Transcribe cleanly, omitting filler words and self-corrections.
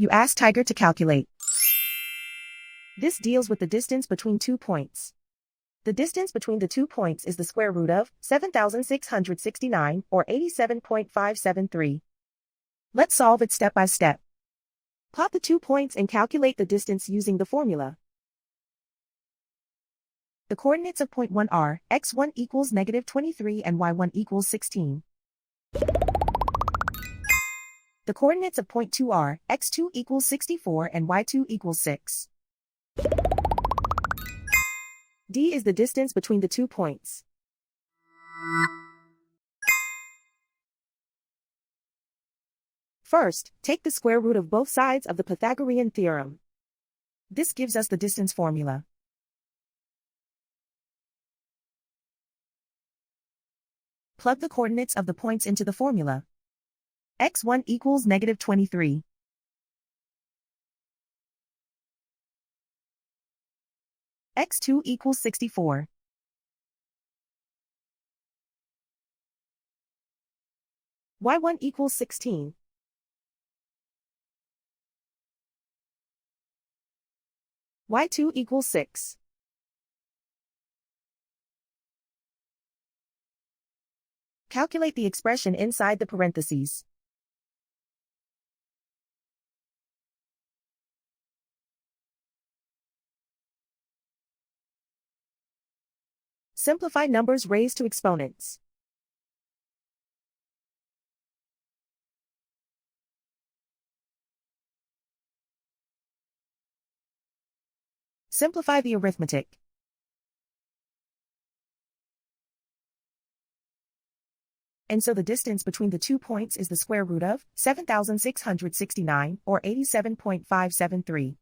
You ask Tiger to calculate. This deals with the distance between 2 points. The distance between the 2 points is the square root of 7,669 or 87.573. Let's solve it step by step. Plot the 2 points and calculate the distance using the formula. The coordinates of point 1 are x1 equals -23 and y1 equals 16. The coordinates of point 2 are x2 equals 64 and y2 equals 6. D is the distance between the 2 points. First, take the square root of both sides of the Pythagorean theorem. This gives us the distance formula. Plug the coordinates of the points into the formula. x1 equals -23. x2 equals 64. y1 equals 16. y2 equals 6. Calculate the expression inside the parentheses. Simplify numbers raised to exponents. Simplify the arithmetic. And so the distance between the 2 points is the square root of 7,669 or 87.573.